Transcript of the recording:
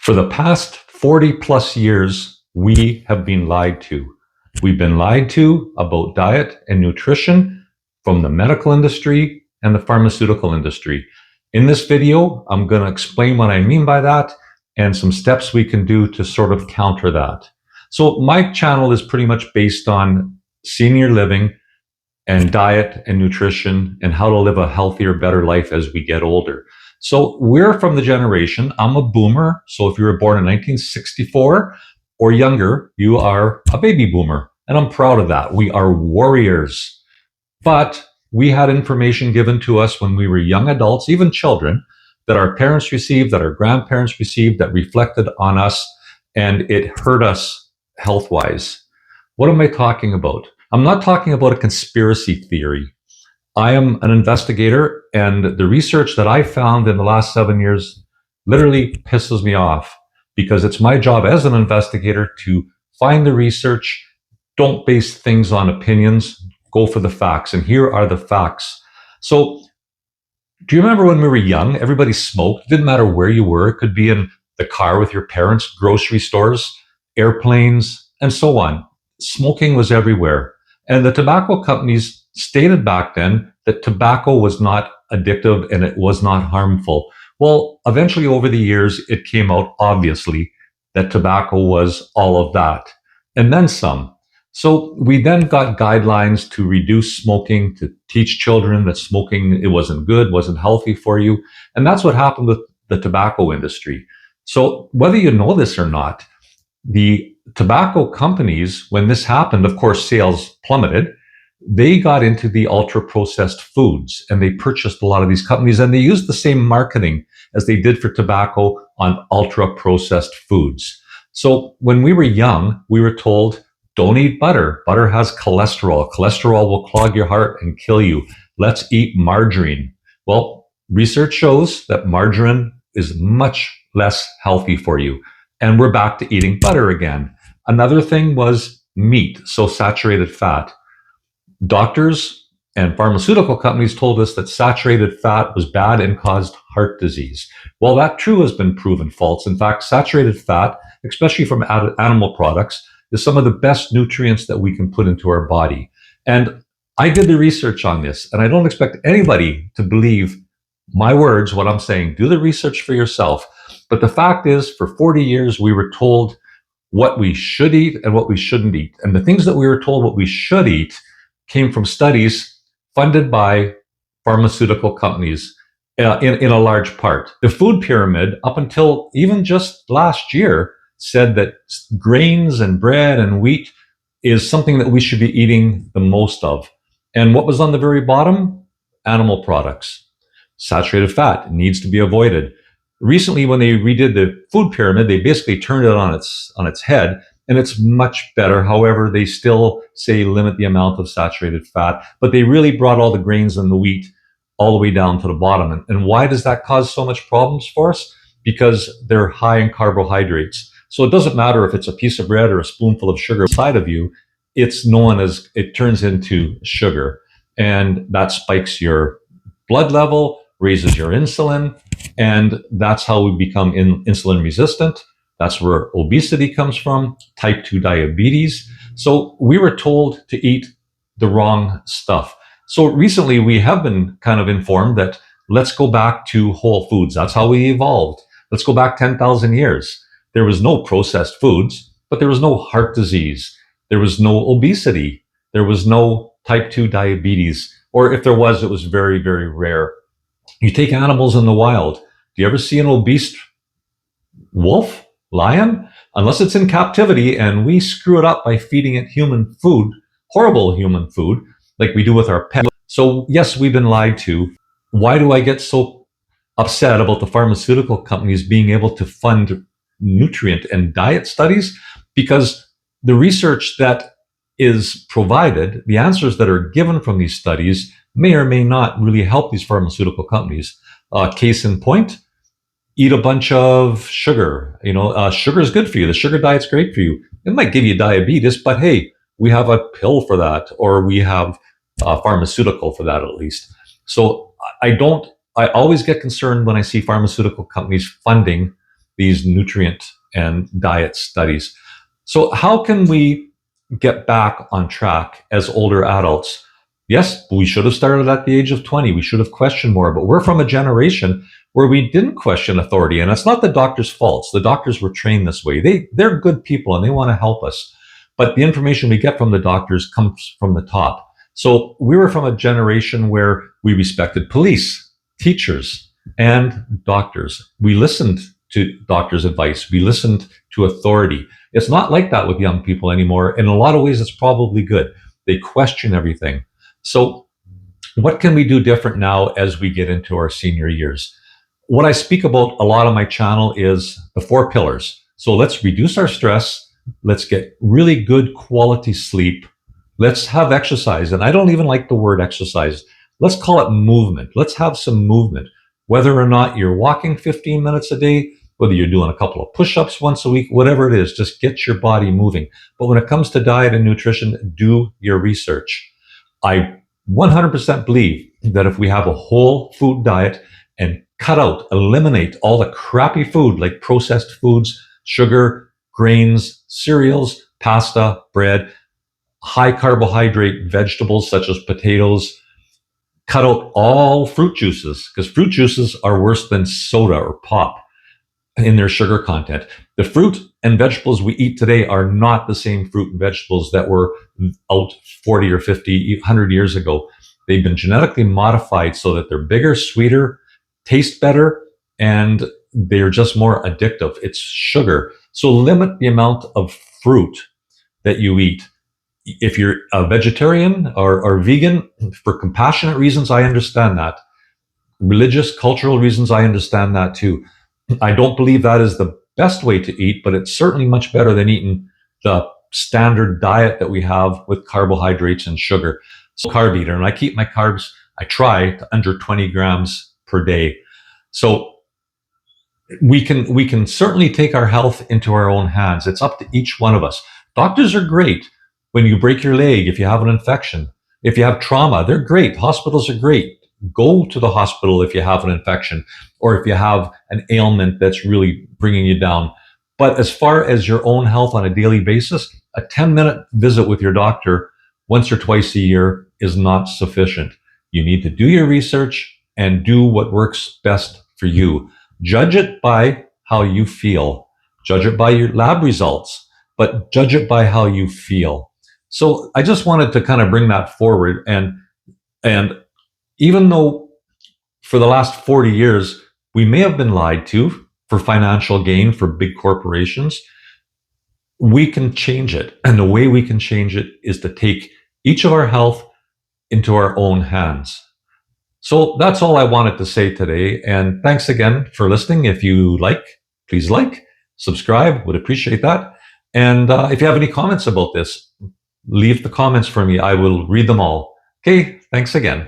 For the past 40 plus years, we have been lied to. We've been lied to about diet and nutrition from the medical industry and the pharmaceutical industry. In this video, I'm going to explain what I mean by that and some steps we can do to sort of counter that. So my channel is pretty much based on senior living and diet and nutrition and how to live a healthier, better life as we get older. So we're from the generation, I'm a boomer. So if you were born in 1964 or younger, you are a baby boomer. And I'm proud of that. We are warriors. But we had information given to us when we were young adults, even children, that our parents received, that our grandparents received, that reflected on us, and it hurt us health-wise. What am I talking about? I'm not talking about a conspiracy theory. I am an investigator, and the research that I found in the last 7 years literally pisses me off because it's my job as an investigator to find the research. Don't base things on opinions. Go for the facts. And here are the facts. So do you remember when we were young, everybody smoked? It didn't matter where you were. It could be in the car with your parents, grocery stores, airplanes, and so on. Smoking was everywhere. And the tobacco companies stated back then that tobacco was not addictive and it was not harmful. Well, eventually over the years, it came out obviously that tobacco was all of that and then some. So we then got guidelines to reduce smoking, to teach children that smoking, it wasn't good, wasn't healthy for you. And that's what happened with the tobacco industry. So whether you know this or not, the tobacco companies, when this happened, of course, sales plummeted. They got into the ultra processed foods and they purchased a lot of these companies, and they used the same marketing as they did for tobacco on ultra processed foods. So when we were young, we were told, don't eat butter. Butter has cholesterol. Cholesterol will clog your heart and kill you. Let's eat margarine. Well, research shows that margarine is much less healthy for you. And we're back to eating butter again. Another thing was meat, so saturated fat. Doctors and pharmaceutical companies told us that saturated fat was bad and caused heart disease. Well, that too has been proven false. In fact, saturated fat, especially from animal products, is some of the best nutrients that we can put into our body. And I did the research on this, and I don't expect anybody to believe my words, what I'm saying. Do the research for yourself. But the fact is, for 40 years, we were told what we should eat and what we shouldn't eat. And the things that we were told what we should eat came from studies funded by pharmaceutical companies in a large part. The food pyramid, up until even just last year, said that grains and bread and wheat is something that we should be eating the most of. And what was on the very bottom? Animal products. Saturated fat needs to be avoided. Recently, when they redid the food pyramid, they basically turned it on its head, and it's much better. However, they still say limit the amount of saturated fat, but they really brought all the grains and the wheat all the way down to the bottom. And why does that cause so much problems for us? Because they're high in carbohydrates. So it doesn't matter if it's a piece of bread or a spoonful of sugar inside of you, it's known as, it turns into sugar. And that spikes your blood level, raises your insulin, and that's how we become insulin resistant. That's where obesity comes from, type 2 diabetes. So we were told to eat the wrong stuff. So recently we have been kind of informed that let's go back to whole foods. That's how we evolved. Let's go back 10,000 years. There was no processed foods, but there was no heart disease. There was no obesity. There was no type 2 diabetes. Or if there was, it was very, very rare. You take animals in the wild. Do you ever see an obese wolf, lion? Unless it's in captivity and we screw it up by feeding it human food, horrible human food, like we do with our pets. So yes, we've been lied to. Why do I get so upset about the pharmaceutical companies being able to fund nutrient and diet studies? Because the research that is provided, the answers that are given from these studies may or may not really help these pharmaceutical companies. Case in point, eat a bunch of sugar. Sugar is good for you. The sugar diet's great for you. It might give you diabetes, but hey, we have a pill for that, or we have a pharmaceutical for that at least. So I always get concerned when I see pharmaceutical companies funding these nutrient and diet studies. So how can we get back on track as older adults? Yes, we should have started at the age of 20. We should have questioned more, but we're from a generation where we didn't question authority. And it's not the doctor's faults. The doctors were trained this way. They're good people and they want to help us. But the information we get from the doctors comes from the top. So we were from a generation where we respected police, teachers, and doctors. We listened to doctors' advice. We listened to authority. It's not like that with young people anymore. In a lot of ways, it's probably good. They question everything. So what can we do different now as we get into our senior years? What I speak about a lot on my channel is the 4 pillars. So let's reduce our stress. Let's get really good quality sleep. Let's have exercise. And I don't even like the word exercise. Let's call it movement. Let's have some movement. Whether or not you're walking 15 minutes a day, whether you're doing a couple of push-ups once a week, whatever it is, just get your body moving. But when it comes to diet and nutrition, do your research. I 100% believe that if we have a whole food diet and eliminate all the crappy food like processed foods, sugar, grains, cereals, pasta, bread, high carbohydrate vegetables such as potatoes, cut out all fruit juices, because fruit juices are worse than soda or pop in their sugar content. The fruit and vegetables we eat today are not the same fruit and vegetables that were out 40 or 50, 100 years ago. They've been genetically modified so that they're bigger, sweeter, taste better, and they're just more addictive. It's sugar. So limit the amount of fruit that you eat. If you're a vegetarian or vegan, for compassionate reasons, I understand that. Religious, cultural reasons, I understand that too. I don't believe that is the best way to eat, but it's certainly much better than eating the standard diet that we have with carbohydrates and sugar. So carb eater, and I keep my carbs, I try to under 20 grams per day. So we can certainly take our health into our own hands. It's up to each one of us. Doctors are great. When you break your leg, if you have an infection, if you have trauma, they're great. Hospitals are great. Go to the hospital if you have an infection or if you have an ailment that's really bringing you down. But as far as your own health on a daily basis, a 10-minute visit with your doctor once or twice a year is not sufficient. You need to do your research and do what works best for you. Judge it by how you feel. Judge it by your lab results, but judge it by how you feel. So I just wanted to kind of bring that forward. And even though for the last 40 years, we may have been lied to for financial gain for big corporations, we can change it. And the way we can change it is to take each of our health into our own hands. So that's all I wanted to say today. And thanks again for listening. If you please subscribe, would appreciate that. And if you have any comments about this, leave the comments for me. I will read them all. Okay, thanks again.